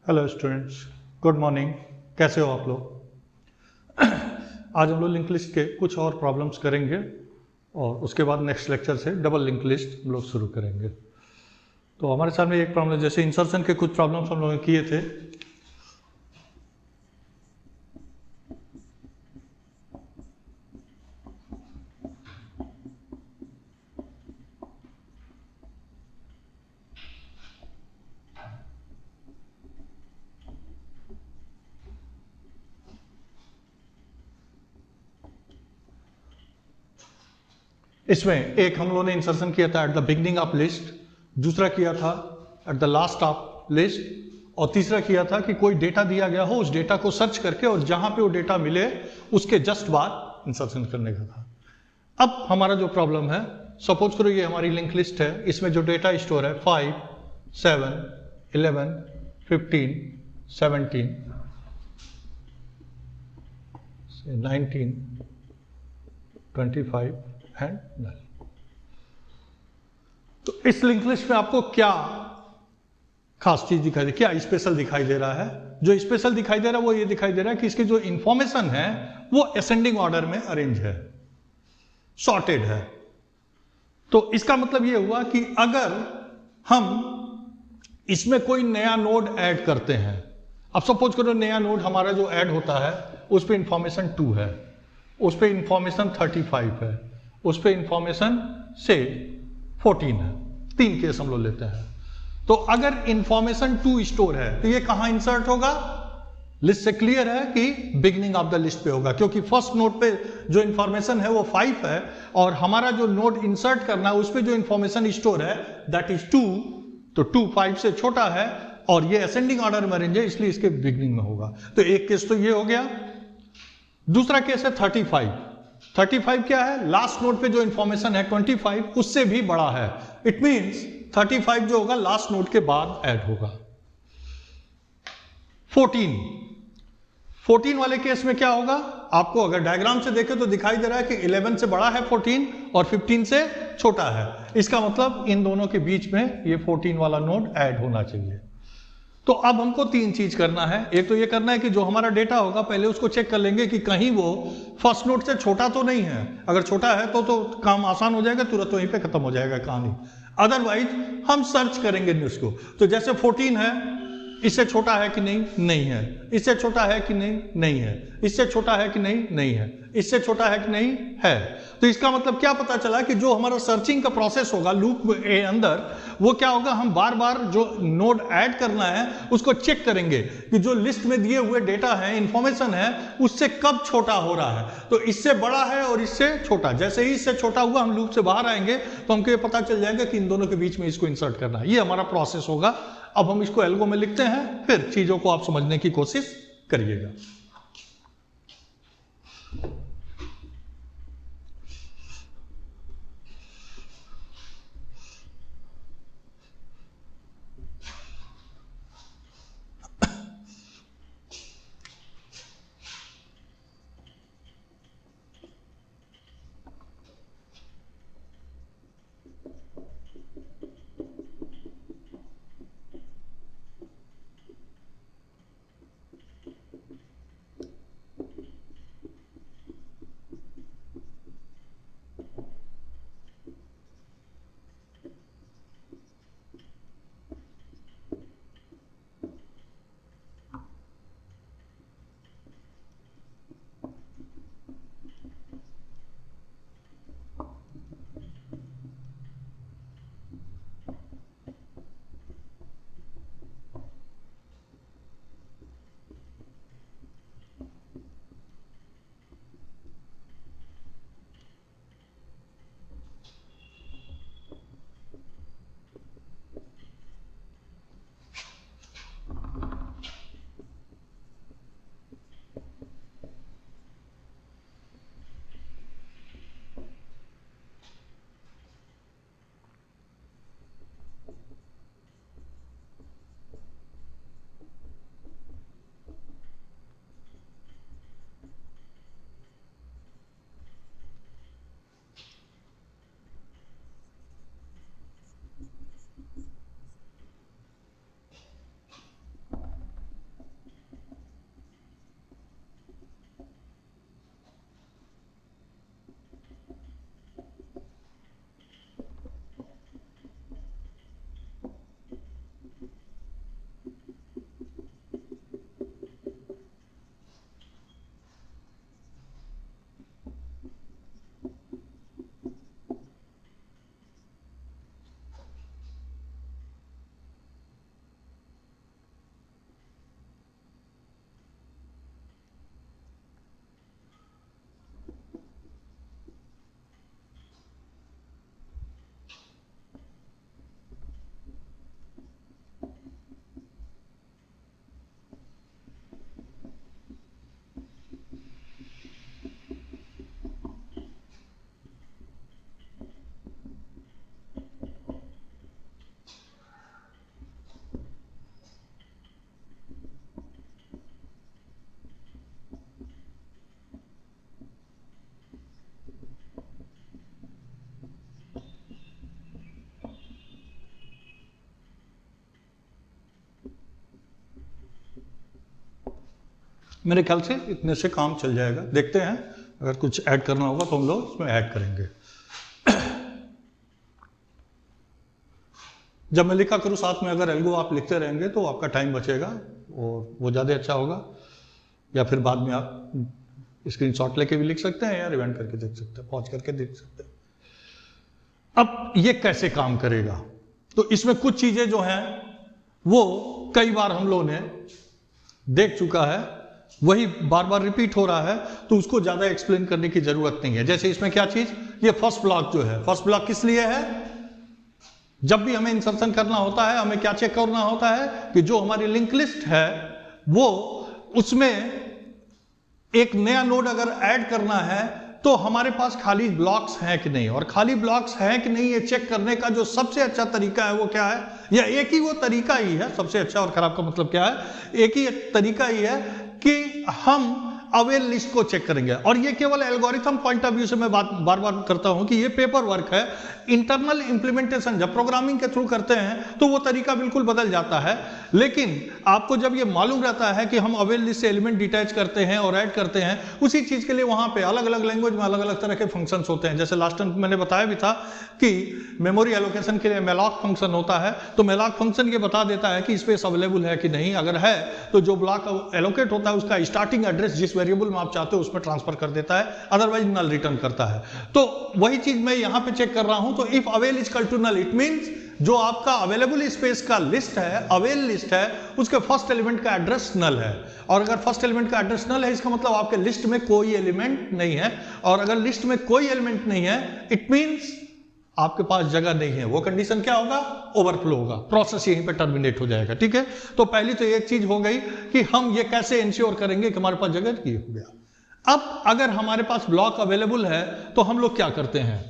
Hello students, good morning. कैसे हो आप लोग? आज हम लोग लिंक लिस्ट के कुछ और प्रॉब्लम्स करेंगे और उसके बाद नेक्स्ट लेक्चर से डबल लिंक लिस्ट हम लोग शुरू करेंगे। तो हमारे सामने एक प्रॉब्लम, जैसे इंसर्शन के कुछ प्रॉब्लम्स हम लोगों ने किए थे। इसमें एक हम लोगों ने इंसर्शन किया था at the beginning of list, दूसरा किया था at the last of list, और तीसरा किया था कि कोई डेटा दिया गया हो, उस डेटा को सर्च करके और जहां पे वो डेटा मिले उसके जस्ट बाद इंसर्शन करने का था। अब हमारा जो प्रॉब्लम है, सपोज करो ये हमारी लिंक लिस्ट है, इसमें जो डेटा स्टोर है 5, 7, 11, 15, 17, 19, 25 एंड 9। तो इस लिंक लिस्ट में आपको क्या खास चीज दिखाई दे, क्या स्पेशल दिखाई दे रहा है? जो स्पेशल दिखाई दे रहा है वो ये दिखाई दे रहा है कि इसकी जो इंफॉर्मेशन है वो असेंडिंग ऑर्डर में अरेंज है, सॉर्टेड है। तो इसका मतलब ये हुआ कि अगर हम इसमें कोई नया नोड ऐड करते हैं, अब सपोज करो नया नोड हमारा जो ऐड होता है उस पर इंफॉर्मेशन 2 है, उस पर इंफॉर्मेशन 35 है, उस पर इंफॉर्मेशन से 14 है। 3 केस हम लोग लेते हैं। तो अगर इंफॉर्मेशन 2 स्टोर है तो ये कहां इंसर्ट होगा? लिस्ट से क्लियर है कि बिगनिंग ऑफ द लिस्ट पे होगा, क्योंकि फर्स्ट नोड पे जो इंफॉर्मेशन है वो 5 है और हमारा जो नोड इंसर्ट करना है उस पे जो इंफॉर्मेशन स्टोर है दैट इज 2। तो 2 5 से छोटा है और ये असेंडिंग ऑर्डर में अरेंज है, इसलिए इसके बिगनिंग में होगा। तो एक केस तो ये हो गया। दूसरा केस है 35। 35 क्या है? लास्ट नोड पे जो इंफॉर्मेशन है 25 उससे भी बड़ा है। इट मींस 35 जो होगा लास्ट नोड के बाद ऐड होगा। 14 वाले केस में क्या होगा? आपको अगर डायग्राम से देखें तो दिखाई दे रहा है कि 11 से बड़ा है 14 और 15 से छोटा है। इसका मतलब इन दोनों के बीच में ये 14 वाला नोड ऐड होना चाहिए। तो अब हमको 3 चीज करना है। एक तो ये करना है कि जो हमारा डेटा होगा पहले उसको चेक कर लेंगे कि कहीं वो फर्स्ट नोड से छोटा तो नहीं है। अगर छोटा है तो काम आसान हो जाएगा, तुरंत वहीं पे खत्म हो जाएगा कहानी। अदरवाइज हम सर्च करेंगे न्यूज को। तो जैसे 14 है, इससे छोटा है कि नहीं? नहीं है। इससे छोटा है कि नहीं? नहीं है। इससे छोटा है कि नहीं? नहीं है। इससे छोटा है कि नहीं? है। तो इसका मतलब क्या पता चला कि जो हमारा सर्चिंग का प्रोसेस होगा लूप के अंदर, वो क्या होगा, हम बार बार जो नोड ऐड करना है उसको चेक करेंगे कि जो लिस्ट में दिए हुए डेटा है, इंफॉर्मेशन है, उससे कब छोटा हो रहा है। तो इससे बड़ा है और इससे छोटा, जैसे ही इससे छोटा हुआ हम लूप से बाहर आएंगे तो हमको ये पता चल जाएगा कि इन दोनों के बीच में इसको इंसर्ट करना है। ये हमारा प्रोसेस होगा। अब हम इसको एल्गो में लिखते हैं, फिर चीजों को आप समझने की कोशिश करिएगा। मेरे ख्याल से इतने से काम चल जाएगा। देखते हैं अगर कुछ ऐड करना होगा तो हम लोग इसमें ऐड करेंगे। जब मैं लिखा करूँ साथ में अगर एल्गो आप लिखते रहेंगे तो आपका टाइम बचेगा और वो ज़्यादा अच्छा होगा। या फिर बाद में आप स्क्रीनशॉट लेके भी लिख सकते हैं या रिवाइंड करके देख सकते हैं, पॉज करके देख सकते हैं। अब ये कैसे काम करेगा, तो इसमें कुछ चीजें जो हैं वो कई बार हम लोगों ने देख चुका है, वही बार बार रिपीट हो रहा है, तो उसको ज्यादा एक्सप्लेन करने की जरूरत नहीं है। जैसे इसमें क्या चीज, ये फर्स्ट ब्लॉक जो है, फर्स्ट ब्लॉक किस लिए है, जब भी हमें इंसर्शन करना होता है हमें क्या चेक करना होता है कि जो हमारी लिंक लिस्ट है वो, उसमें एक नया नोड अगर ऐड करना है तो हमारे पास खाली ब्लॉक्स हैं कि नहीं, और खाली ब्लॉक्स हैं कि नहीं ये चेक करने का जो सबसे अच्छा तरीका है वो क्या है, या एक ही वो तरीका ही है, सबसे अच्छा और खराब का मतलब क्या है, एक ही तरीका ही है कि हम अवेल लिस्ट को चेक करेंगे। और ये केवल एल्गोरिथम पॉइंट ऑफ व्यू से मैं बात बार बार करता हूं कि ये पेपर वर्क है। इंटरनल इंप्लीमेंटेशन जब प्रोग्रामिंग के थ्रू करते हैं तो वो तरीका बिल्कुल बदल जाता है, लेकिन आपको जब ये मालूम रहता है कि हम अवेल लिस्ट से एलिमेंट डिटैच करते हैं और ऐड करते हैं, उसी चीज के लिए वहां पे अलग अलग लैंग्वेज में अलग अलग तरह के फंक्शंस होते हैं। जैसे लास्ट टाइम मैंने बताया भी था कि मेमोरी एलोकेशन के लिए मेलॉक फंक्शन होता है, तो मेलॉक फंक्शन ये बता देता है कि स्पेस अवेलेबल है कि नहीं, अगर है तो जो ब्लॉक एलोकेट होता है उसका स्टार्टिंग एड्रेस जिस वेरिएबल में आप चाहते हो उसमें ट्रांसफर कर देता है, अदरवाइज नल रिटर्न करता है। तो वही चीज मैं यहां पे चेक कर रहा हूं, तो if avail is equal to null, it means जो आपका अवेलेबल स्पेस का लिस्ट है, अवेल लिस्ट है, उसके फर्स्ट एलिमेंट का एड्रेस नल है। और अगर फर्स्ट एलिमेंट का एड्रेस नल है इसका मतलब आपके लिस्ट में कोई एलिमेंट नहीं है, और अगर लिस्ट में कोई एलिमेंट नहीं है इट मींस आपके पास जगह नहीं है। वो कंडीशन क्या होगा, ओवरफ्लो होगा, प्रोसेस यहीं पे टर्मिनेट हो जाएगा। ठीक है, तो पहली तो एक चीज हो गई कि हम ये कैसे इंश्योर करेंगे कि हमारे पास जगह नहीं हो गया। अब अगर हमारे पास ब्लॉक अवेलेबल है तो हम लोग क्या करते हैं,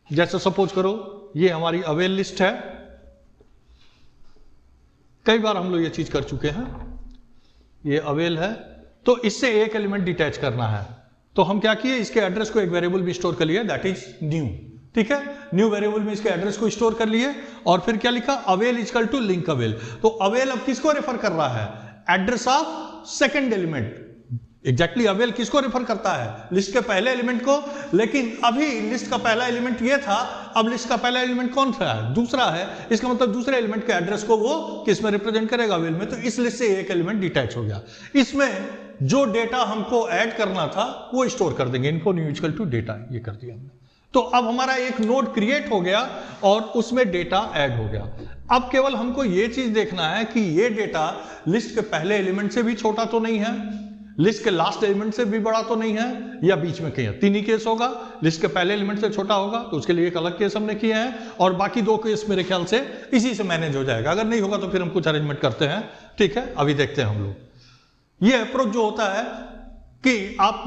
जैसे सपोज करो ये हमारी अवेल लिस्ट है, कई बार हम लोग ये चीज कर चुके हैं, ये अवेल है तो इससे एक एलिमेंट डिटैच करना है, तो हम क्या किए, इसके एड्रेस को एक वेरिएबल में स्टोर कर लिया, दैट इज न्यू। ठीक है, न्यू वेरिएबल में इसके एड्रेस को स्टोर कर लिए और फिर क्या लिखा, avail equal to link avail. तो अवेल अब किसको रेफर कर रहा है, address of second element. Exactly avail किसको रेफर करता है, लिस्ट के पहले एलिमेंट को, लेकिन अभी लिस्ट का पहला एलिमेंट ये था, अब लिस्ट का पहला एलिमेंट कौन सा है, दूसरा है, इसका मतलब दूसरे एलिमेंट के एड्रेस को वो किस में रिप्रेजेंट करेगा, अवेल में। तो इस लिस्ट से एक एलिमेंट डिटैच हो गया, इसमें जो डेटा हमको ऐड करना था वो स्टोर कर देंगे, info new equal to data, ये कर दिया हमने। तो अब हमारा एक नोड क्रिएट हो गया और उसमें डेटा ऐड हो गया। अब केवल हमको ये चीज देखना है कि ये डेटा लिस्ट के पहले एलिमेंट से भी छोटा तो नहीं है, लिस्ट के लास्ट एलिमेंट से भी बड़ा तो नहीं है, या बीच में कहीं है। तीन ही केस होगा, लिस्ट के पहले एलिमेंट से छोटा होगा तो उसके लिए एक अलग केस हमने किए हैं, और बाकी दो केस मेरे ख्याल से इसी से मैनेज हो जाएगा। अगर नहीं होगा तो फिर हम कुछ अरेंजमेंट करते हैं। ठीक है, अभी देखते हैं हम लोग। ये अप्रोच जो होता है कि आप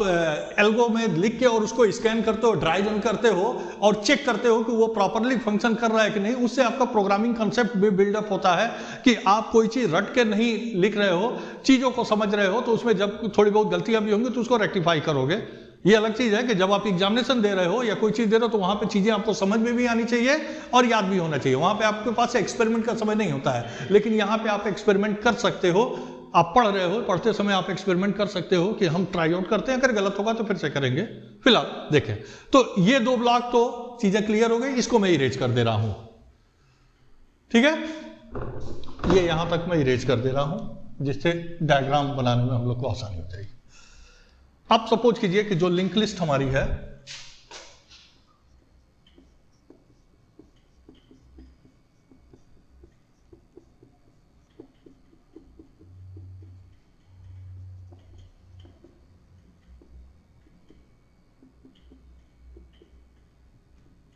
एल्गो में लिख के और उसको स्कैन करते हो, ड्राई रन करते हो और चेक करते हो कि वो प्रॉपरली फंक्शन कर रहा है कि नहीं, उससे आपका प्रोग्रामिंग कंसेप्ट भी बिल्डअप होता है कि आप कोई चीज रट के नहीं लिख रहे हो, चीजों को समझ रहे हो, तो उसमें जब थोड़ी बहुत गलतियां भी होंगी तो उसको रेक्टिफाई करोगे। ये अलग चीज है कि जब आप एग्जामिनेशन दे रहे हो या कोई चीज दे रहे हो तो वहां पे चीजें आपको समझ में भी आनी चाहिए और याद भी होना चाहिए। वहां पे आपके पास एक्सपेरिमेंट का समय नहीं होता है, लेकिन यहाँ पे आप एक्सपेरिमेंट कर सकते हो। आप पढ़ रहे हो, पढ़ते समय आप एक्सपेरिमेंट कर सकते हो कि हम ट्राई आउट करते हैं, अगर गलत होगा तो फिर से करेंगे। फिलहाल देखें, तो ये दो ब्लॉक तो चीजें क्लियर हो गई, इसको मैं इरेज कर दे रहा हूं। ठीक है, ये यहां तक मैं इरेज कर दे रहा हूं, जिससे डायग्राम बनाने में हम लोग को आसानी हो जाएगी। अब सपोज कीजिए कि जो लिंक लिस्ट हमारी है,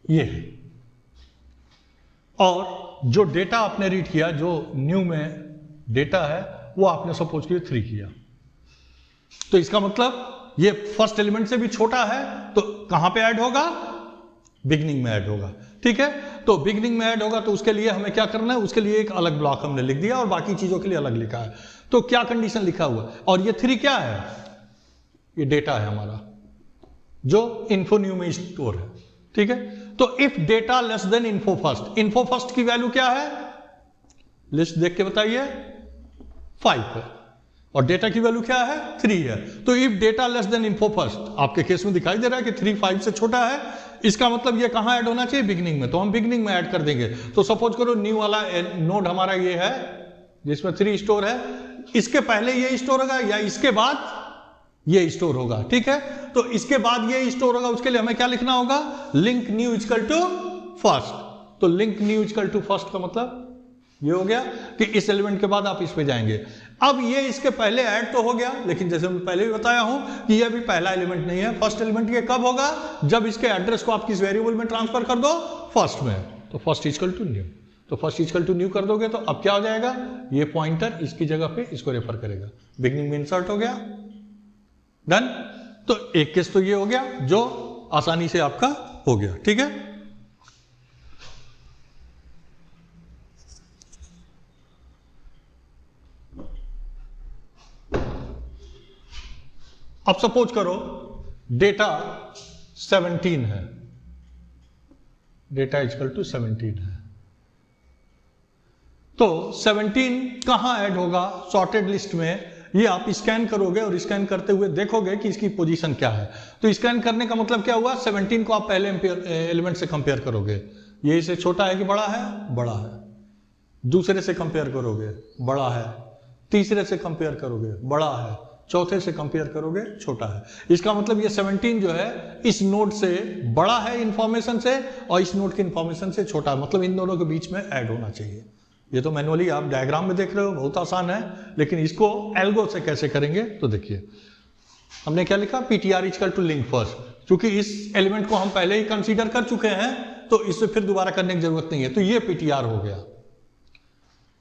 ये है, और जो डेटा आपने रीड किया, जो न्यू में डेटा है, वो आपने सपोज किया 3 किया, तो इसका मतलब ये फर्स्ट एलिमेंट से भी छोटा है, तो कहां पे ऐड होगा, बिगनिंग में ऐड होगा। ठीक है, तो बिगनिंग में ऐड होगा तो उसके लिए हमें क्या करना है, उसके लिए एक अलग ब्लॉक हमने लिख दिया और बाकी चीजों के लिए अलग लिखा है। तो क्या कंडीशन लिखा हुआ है, और ये 3 क्या है, ये डेटा है हमारा जो इन्फो न्यू में स्टोर है। ठीक है, तो if data less than info first, info first की वैल्यू क्या है, लिस्ट देख के बताइए, 5 है। और डेटा की वैल्यू क्या है 3 है। तो if data less than info first, आपके केस में दिखाई दे रहा है कि 3 5 से छोटा है, इसका मतलब ये कहां ऐड होना चाहिए बिगिनिंग में, तो हम बिगिनिंग में ऐड कर देंगे। तो सपोज करो न्यू वाला नोड हमारा ये है जिसमें 3 स्टोर है, इसके पहले ये स्टोर होगा या इसके बाद ये स्टोर होगा, ठीक है। तो इसके बाद ये स्टोर होगा, उसके लिए हमें क्या लिखना होगा, link new equal to first. तो link new equal to first का मतलब ये हो गया कि इस एलिमेंट के बाद आप इस पे जाएंगे। अब ये इसके पहले ऐड तो हो गया, लेकिन जैसे मैं पहले भी बताया हूं कि ये अभी पहला एलिमेंट नहीं है। फर्स्ट एलिमेंट ये कब होगा, जब इसके एड्रेस को आप किस वेरिएबल में ट्रांसफर कर दो, फर्स्ट में। तो फर्स्ट इक्वल टू न्यू, तो फर्स्ट इक्वल टू न्यू कर दोगे तो अब क्या हो जाएगा, ये पॉइंटर इसकी जगह पे इसको रेफर करेगा, बिगिनिंग में इंसर्ट हो गया, डन। तो एक केस तो ये हो गया जो आसानी से आपका हो गया, ठीक है। अब सपोज करो डेटा 17 है, डेटा इक्वल टू 17 है, तो 17 कहां ऐड होगा सॉर्टेड लिस्ट में, ये आप स्कैन करोगे और स्कैन करते हुए देखोगे कि इसकी पोजीशन क्या है। तो स्कैन करने का मतलब क्या हुआ, 17 को आप पहले एलिमेंट से कंपेयर करोगे, ये इससे छोटा है कि बड़ा है, बड़ा है। दूसरे से कंपेयर करोगे, बड़ा है। तीसरे से कंपेयर करोगे, बड़ा है। चौथे से कंपेयर करोगे, छोटा है। इसका मतलब ये 17 जो है इस नोड से बड़ा है इंफॉर्मेशन से और इस नोड की इंफॉर्मेशन से छोटा है, मतलब इन दोनों के बीच में ऐड होना चाहिए। ये तो मैनुअली आप डायग्राम में देख रहे हो, बहुत आसान है, लेकिन इसको एल्गो से कैसे करेंगे तो देखिए। हमने क्या लिखा, PTR equal to link first, क्योंकि इस एलिमेंट को हम पहले ही कंसीडर कर चुके हैं तो इससे फिर दोबारा करने की जरूरत नहीं है, तो ये पीटीआर हो गया।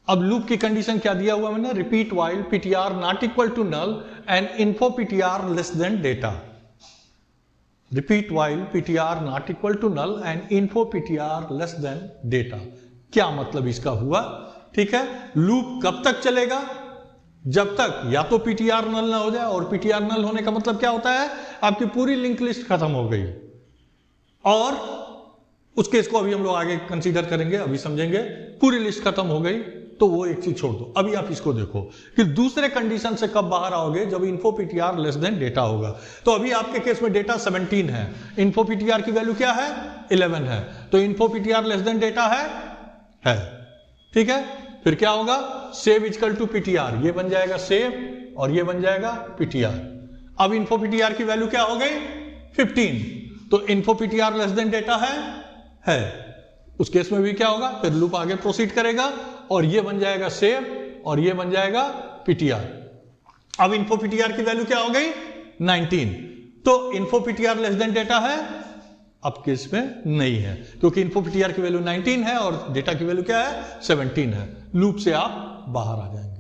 अब लूप की कंडीशन क्या दिया हुआ मैंने, repeat while PTR not equal to null and info PTR less than data. Repeat while PTR not equal to null and info PTR less than data. क्या मतलब इसका हुआ, ठीक है। लूप कब तक चलेगा, जब तक या तो पीटीआर नल ना हो जाए, और पीटीआर नल होने का मतलब क्या होता है, आपकी पूरी लिंक लिस्ट खत्म हो गई। और उस केस को अभी हम लोग आगे कंसीडर करेंगे, अभी समझेंगे। पूरी लिस्ट खत्म हो गई तो वो एक चीज छोड़ दो। अभी आप इसको देखो कि दूसरे कंडीशन से कब बाहर आओगे, जब info PTR less than data होगा। तो अभी आपके केस में डेटा 17 है, इन्फो पीटीआर की वैल्यू क्या है 11 है, तो info PTR less than data है, ठीक है। फिर क्या होगा, सेव इक्वल टू पीटीआर, ये बन जाएगा सेव और ये बन जाएगा पीटीआर। अब इन्फो पीटीआर की वैल्यू क्या हो गई 15, तो info PTR less than data है। उस केस में भी क्या होगा, फिर लूप आगे प्रोसीड करेगा और ये बन जाएगा सेव और ये बन जाएगा पीटीआर। अब इन्फो पीटीआर की वैल्यू क्या हो गई 19, तो info PTR less than data है, अब केस में नहीं है, क्योंकि इन्फो पीटीआर की वैल्यू 19 है और डेटा की वैल्यू क्या है 17 है। लूप से आप बाहर आ जाएंगे।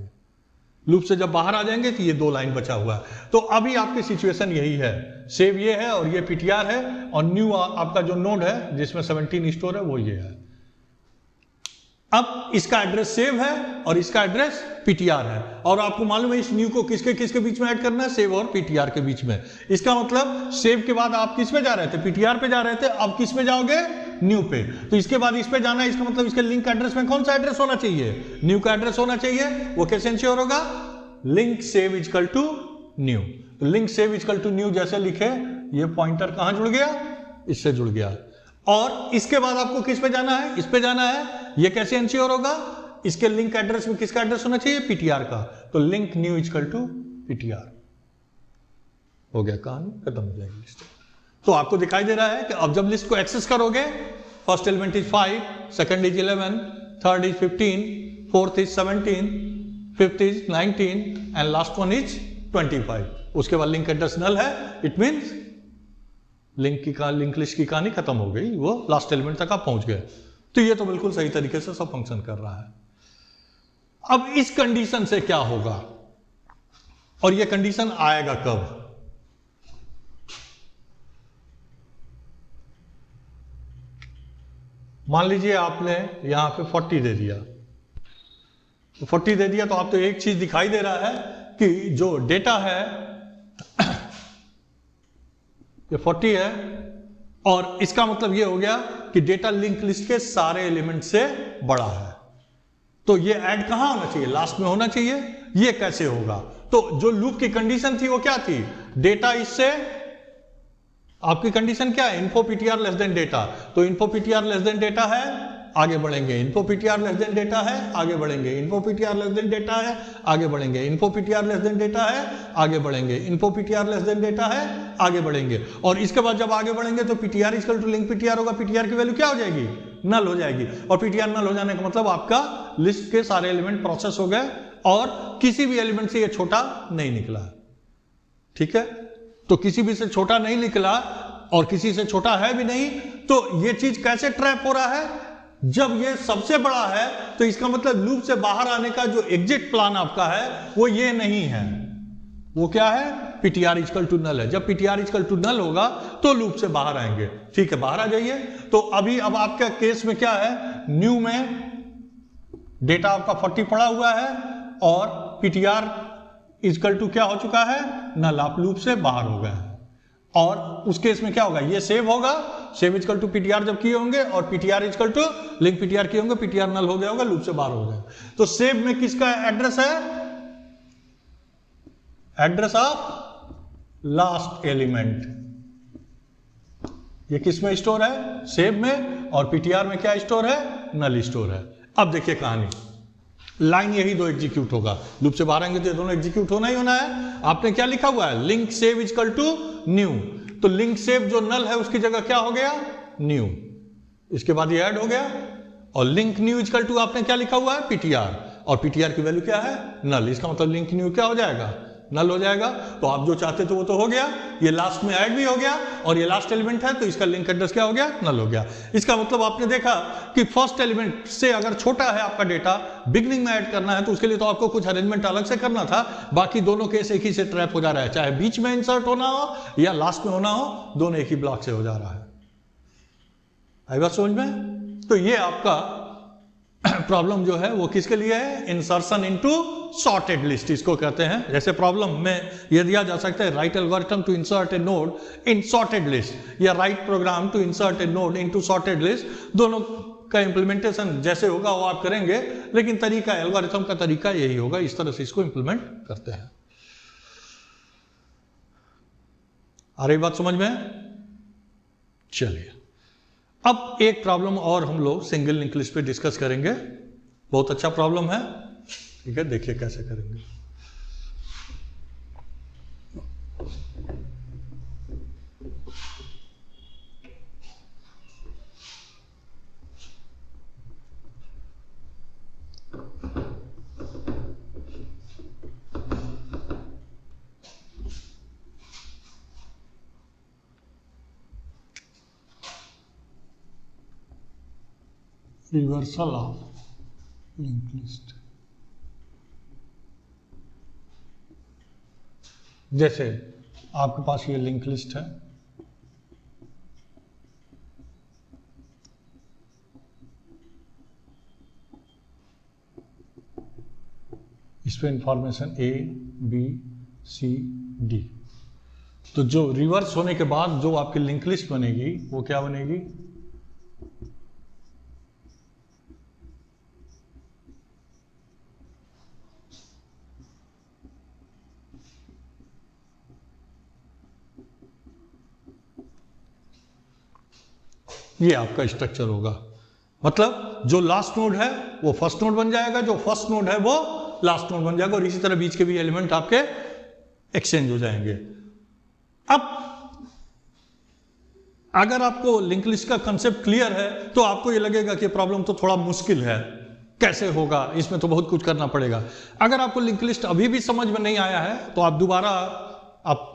लूप से जब बाहर आ जाएंगे तो ये 2 लाइन बचा हुआ है। तो अभी आपकी सिचुएशन यही है, सेव ये है और ये पीटीआर है, और न्यू आपका जो नोड है जिसमें 17 स्टोर है वो ये है। अब इसका एड्रेस सेव है और इसका एड्रेस पीटीआर है, और आपको मालूम है इस न्यू को किसके किसके बीच में ऐड करना है, सेव और पीटीआर के बीच में। इसका मतलब सेव के बाद आप किस पे जा रहे थे, पीटीआर पे जा रहे थे, अब किस पे जाओगे, न्यू पे। तो इसके बाद इस पे जाना है, इसका मतलब इसके लिंक एड्रेस में कौन सा एड्रेस होना चाहिए, न्यू का एड्रेस होना चाहिए। वो कैसे इंश्योर होगा, link save equal to new. तो link save equal to new जैसे लिखे, ये पॉइंटर कहां जुड़ गया, इससे जुड़ गया। और इसके बाद आपको किस पे जाना है, इस पे जाना है। ये कैसे इंश्योर होगा, इसके लिंक एड्रेस में किसका एड्रेस होना चाहिए, पीटीआर का। तो link new equal to PTR हो गया, कहानी खत्म हो जाएगी लिस्ट। तो आपको दिखाई दे रहा है कि अब जब लिस्ट को एक्सेस करोगे, first element is 5, second is 11, third is 15, fourth is 17, fifth is 19 and last one is 25। उसके बाद लिंक एड्रेस नल है, इट मींस लिंक लिस्ट की कहानी खत्म हो गई, वो लास्ट एलिमेंट तक आप पहुंच गए। तो ये तो बिल्कुल सही तरीके से सब फंक्शन कर रहा है। अब इस कंडीशन से क्या होगा, और ये कंडीशन आएगा कब, मान लीजिए आपने यहां पे 40 दे दिया, तो 40 दे दिया तो आप तो एक चीज दिखाई दे रहा है कि जो डेटा है ये 40 है, और इसका मतलब ये हो गया कि डेटा लिंक लिस्ट के सारे एलिमेंट से बड़ा है। तो ये ऐड कहां होना चाहिए, लास्ट में होना चाहिए। ये कैसे होगा, तो जो लूप की कंडीशन थी वो क्या थी, डेटा इससे, आपकी कंडीशन क्या है, info PTR less than data, तो info PTR less than data है, आगे बढ़ेंगे, info PTR less than data है, आगे बढ़ेंगे, info PTR less than data है, आगे बढ़ेंगे, info PTR less than data है, आगे बढ़ेंगे, info PTR less than data है, आगे बढ़ेंगे। और इसके बाद जब आगे बढ़ेंगे तो PTR equal to link PTR होगा, पीटीआर की वैल्यू क्या हो जाएगी, नल हो जाएगी। और पीटीआर नल हो जाने का मतलब आपका लिस्ट के सारे एलिमेंट प्रोसेस हो गए और किसी भी एलिमेंट से ये छोटा नहीं निकला। ठीक है, तो किसी भी से छोटा नहीं निकला और किसी से छोटा है भी नहीं, तो ये चीज कैसे ट्रैप हो रहा है, जब ये सबसे बड़ा है तो इसका मतलब लूप से बाहर आने का जो एग्जिट प्लान आपका है वो ये नहीं है, वो क्या है, पीटीआर इक्वल टू नल है। जब पीटीआर इक्वल टू नल होगा तो लूप से बाहर आएंगे। ठीक है, बाहर आ जाइए। तो अभी अब आपका केस में क्या है, न्यू में डेटा आपका 40 पड़ा हुआ है और पीटीआर इक्वल टू क्या हो चुका है, नल, आप लूप से बाहर हो गए। और उस केस में क्या होगा, ये सेव होगा, सेव इक्वल टू पीटीआर जब किए होंगे और PTR equal to link PTR किए होंगे, पीटीआर नल हो गया होगा, लूप से बाहर हो गया। तो सेव में किसका एड्रेस है, एड्रेस ऑफ लास्ट एलिमेंट, ये किस में स्टोर है, सेव में, और पीटीआर में क्या स्टोर है, नल स्टोर है। अब देखिए कहानी, लाइन यही दो एग्जीक्यूट होगा, लूप से बाहर आएंगे तो ये दोनों एग्जीक्यूट होना ही होना है। आपने क्या लिखा हुआ है, link save equal to new, तो लिंक सेव जो नल है उसकी जगह क्या हो गया, न्यू, इसके बाद ये ऐड हो गया। और लिंक न्यू इक्वल टू आपने क्या लिखा हुआ है, पीटीआर, और पीटीआर की वैल्यू क्या है, नल, इसका मतलब लिंक न्यू क्या हो जाएगा, नल हो जाएगा। तो आप जो चाहते थे वो तो हो गया, ये लास्ट में ऐड भी हो गया और ये लास्ट एलिमेंट है तो इसका लिंक एड्रेस क्या हो गया, नल हो गया। इसका मतलब आपने देखा कि फर्स्ट एलिमेंट से अगर छोटा है आपका डेटा, बिगनिंग में ऐड करना है तो उसके लिए तो आपको कुछ अरेंजमेंट अलग से करना था, बाकी दोनों केस एक ही से ट्रैप हो जा रहा है, चाहे बीच में इंसर्ट होना हो या लास्ट में होना हो, दोनों एक ही ब्लॉक से हो जा रहा है। आई बात समझ में? तो ये आपका प्रॉब्लम जो है वो किसके लिए है, इंसर्शन इनटू सॉर्टेड लिस्ट इसको कहते हैं। जैसे प्रॉब्लम में ये दिया जा सकता है, write algorithm to insert a node in sorted list, या write program to insert a node into sorted list. दोनों का इंप्लीमेंटेशन जैसे होगा वो आप करेंगे, लेकिन तरीका, एल्गोरिथम का तरीका यही होगा, इस तरह से इसको इंप्लीमेंट करते हैं। आ रही बात समझ में? चलिए, अब एक प्रॉब्लम और हम लोग सिंगल लिंक लिस्ट पे डिस्कस करेंगे, बहुत अच्छा प्रॉब्लम है। ठीक है, देखिए कैसे करेंगे। Reversal of link list. जैसे आपके पास ये लिंक लिस्ट है, इस पे information A, B, C, D। तो जो रिवर्स होने के बाद जो आपकी लिंक लिस्ट बनेगी वो क्या बनेगी, ये आपका स्ट्रक्चर होगा। मतलब जो लास्ट नोड है वो फर्स्ट नोड बन जाएगा, जो फर्स्ट नोड है वो लास्ट नोड बन जाएगा, और इसी तरह बीच के भी एलिमेंट आपके एक्सचेंज हो जाएंगे। अब अगर आपको लिंक लिस्ट का कंसेप्ट क्लियर है तो आपको ये लगेगा कि प्रॉब्लम तो थोड़ा मुश्किल है, कैसे होगा, इसमें तो बहुत कुछ करना पड़ेगा। अगर आपको लिंक लिस्ट अभी भी समझ में नहीं आया है तो आप दोबारा आप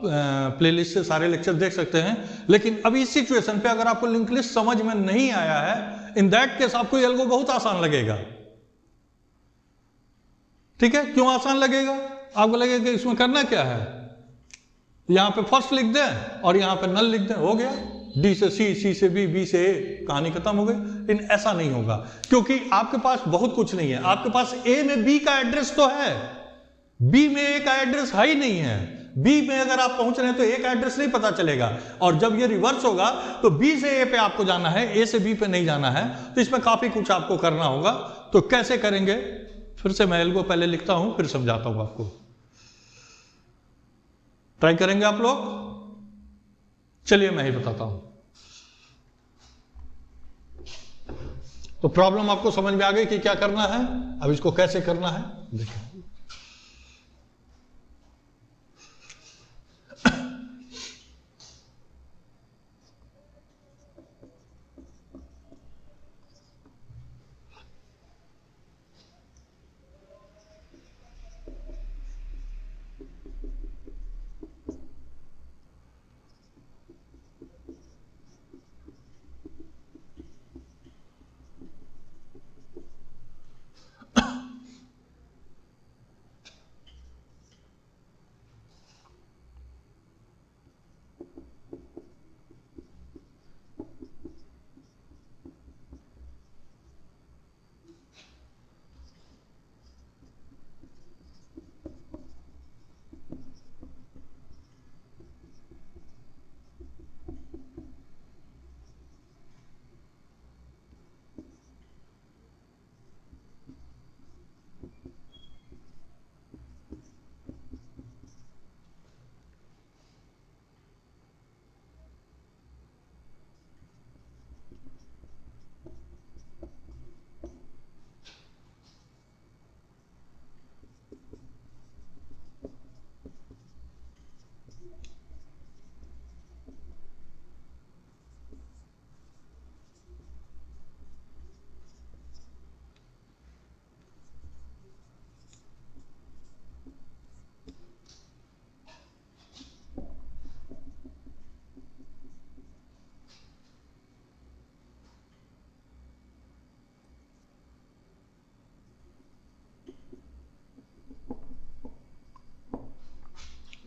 प्लेलिस्ट से सारे लेक्चर देख सकते हैं। लेकिन अभी इस सिचुएशन पे अगर आपको लिंक लिस्ट समझ में नहीं आया है, इन दैट केस आपको ये एल्गो बहुत आसान लगेगा। ठीक है, क्यों आसान लगेगा? आपको लगेगा कि इसमें करना क्या है, यहां पे फर्स्ट लिख दें और यहां पे नल लिख दें, हो गया, डी से सी, सी से बी, बी से ए, कहानी खत्म हो गई। लेकिन ऐसा नहीं होगा, क्योंकि आपके पास बहुत कुछ नहीं है। आपके पास ए में बी का एड्रेस तो है, बी में ए का एड्रेस है ही नहीं है। बी में अगर आप पहुंच रहे हैं तो ए का एड्रेस नहीं पता चलेगा, और जब ये रिवर्स होगा तो बी से ए पे आपको जाना है, ए से बी पे नहीं जाना है। तो इसमें काफी कुछ आपको करना होगा। तो कैसे करेंगे, फिर से मैं एल्गो पहले लिखता हूं फिर समझाता हूं आपको। ट्राई करेंगे आप लोग? चलिए मैं ही बताता हूं। तो प्रॉब्लम आपको समझ में आ गई कि क्या करना है, अब इसको कैसे करना है देखिए।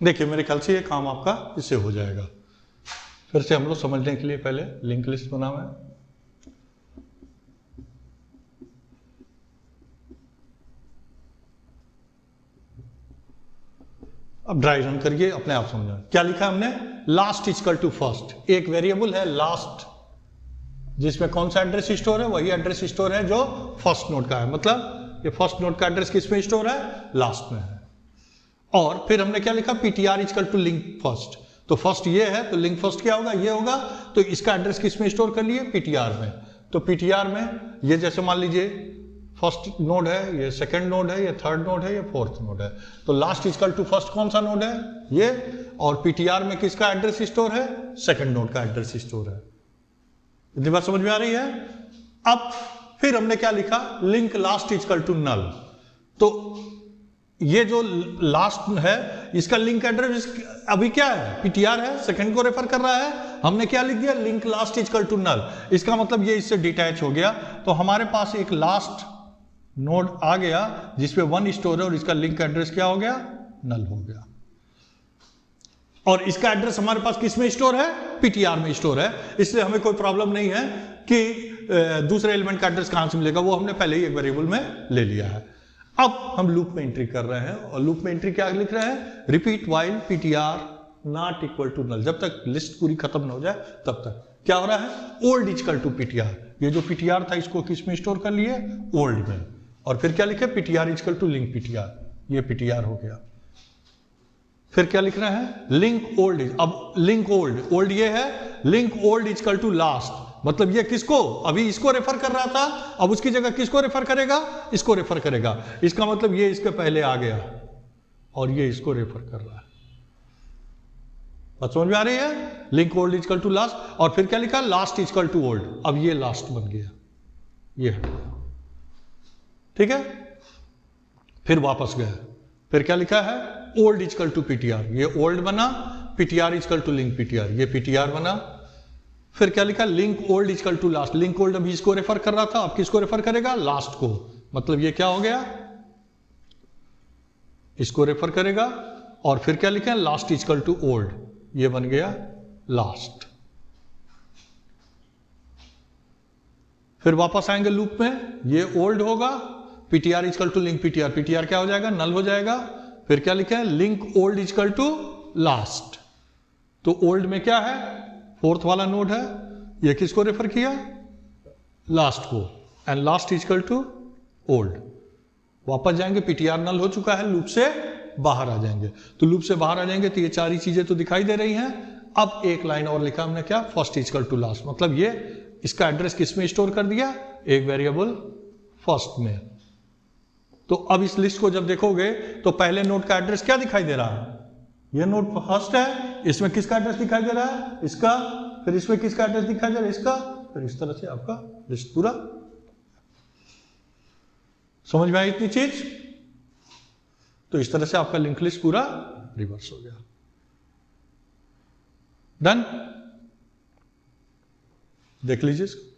देखिए मेरे ख्याल से ये काम आपका इससे हो जाएगा। फिर से हम लोग समझने के लिए पहले लिंक लिस्ट बनावे। अब ड्राई रन करिए, अपने आप समझ में क्या लिखा हमने। लास्ट इक्वल टू फर्स्ट, एक वेरिएबल है लास्ट जिसमें कौन सा एड्रेस स्टोर है, वही एड्रेस स्टोर है जो फर्स्ट नोड का है। मतलब ये फर्स्ट नोड का एड्रेस किस में स्टोर है, लास्ट में है। और फिर हमने क्या लिखा, ptr equal to link first. तो फर्स्ट ये है तो लिंक फर्स्ट क्या होगा, ये होगा। तो इसका एड्रेस किस में स्टोर कर लिए, ptr में। तो ptr में ये जैसे मान लीजिए फर्स्ट नोड है, ये सेकंड नोड है, ये थर्ड नोड है, ये फोर्थ नोड है। तो लास्ट इक्वल टू फर्स्ट कौन सा नोड है, ये। और ptr में किसका एड्रेस स्टोर है, सेकंड नोड का एड्रेस स्टोर है। इतनी बात समझ में आ रही है। अब फिर हमने क्या लिखा, link last equal to null. तो ये जो लास्ट है इसका लिंक एड्रेस अभी क्या है, ptr है, सेकंड को रेफर कर रहा है। हमने क्या लिख दिया, link last equal to null. इसका मतलब ये इससे डिटैच हो गया। तो हमारे पास एक लास्ट नोड आ गया जिसपे 1 स्टोर है और इसका लिंक एड्रेस क्या हो गया, नल हो गया। और इसका एड्रेस हमारे पास किस में स्टोर है, ptr में स्टोर है। इसलिए हमें कोई प्रॉब्लम नहीं है कि दूसरे एलिमेंट का एड्रेस कहां से मिलेगा, वो हमने पहले ही एक वेरिएबल में ले लिया है। अब हम लूप में एंट्री कर रहे हैं और लूप में एंट्री क्या लिख रहे हैं, repeat while ptr not equal to null. जब तक लिस्ट पूरी खत्म न हो जाए तब तक क्या हो रहा है, ओल्ड इक्वल टू ptr। ये जो ptr था इसको किस में स्टोर कर लिए, ओल्ड में। और फिर क्या लिखे, ptr equal to link ptr, ये ptr हो गया। फिर क्या लिख रहे हैं, लिंक ओल्ड। अब लिंक ओल्ड ये है, link old equal to last. मतलब ये किसको, अभी इसको रेफर कर रहा था, अब उसकी जगह किसको रेफर करेगा, इसको रेफर करेगा। इसका मतलब ये इसके पहले आ गया और ये इसको रेफर कर रहा है। बात समझ में आ रही है, link old equal to last. और फिर क्या लिखा, लास्ट इक्वल टू ओल्ड। अब ये लास्ट बन गया, ये हट गया, ठीक है। फिर वापस गया, फिर क्या लिखा है, ओल्ड इक्वल टू ptr। ये ओल्ड बना, ptr equal to link ptr, ये ptr बना। फिर क्या लिखा, link old equal to last. Link old अभी इसको रेफर कर रहा था, अब किसको रेफर करेगा, लास्ट को। मतलब ये क्या हो गया, इसको रेफर करेगा। और फिर क्या लिखा है, लास्ट इक्वल टू ओल्ड, ये बन गया लास्ट। फिर वापस आएंगे लूप में, ये ओल्ड होगा, ptr equal to link ptr, ptr क्या हो जाएगा, नल हो जाएगा। फिर क्या लिखा है, link old equal to last. तो ओल्ड में क्या है, फोर्थ वाला नोड है, ये किसको रेफर किया, लास्ट को। And last equal to old. वापस जाएंगे, ptr नल हो चुका है, लूप से बाहर आ जाएंगे। तो लूप से बाहर आ जाएंगे तो ये चार ही चीजें तो दिखाई दे रही हैं। अब एक लाइन और लिखा हमने, क्या, फर्स्ट इक्वल टू लास्ट, मतलब ये इसका एड्रेस किस में स्टोर कर दिया, एक वेरिएबल फर्स्ट में। तो अब इस लिस्ट को जब देखोगे तो पहले नोड का एड्रेस क्या दिखाई दे रहा है, ये नोड फर्स्ट है, इसमें किसका एड्रेस दिखाई दे रहा है, इसका, फिर इसमें किसका एड्रेस दिखाई दे रहा है, इसका, फिर इस तरह से आपका लिस्ट पूरा। समझ में आई इतनी चीज? तो इस तरह से आपका लिंक लिस्ट पूरा रिवर्स हो गया। डन, देख लीजिए इसको।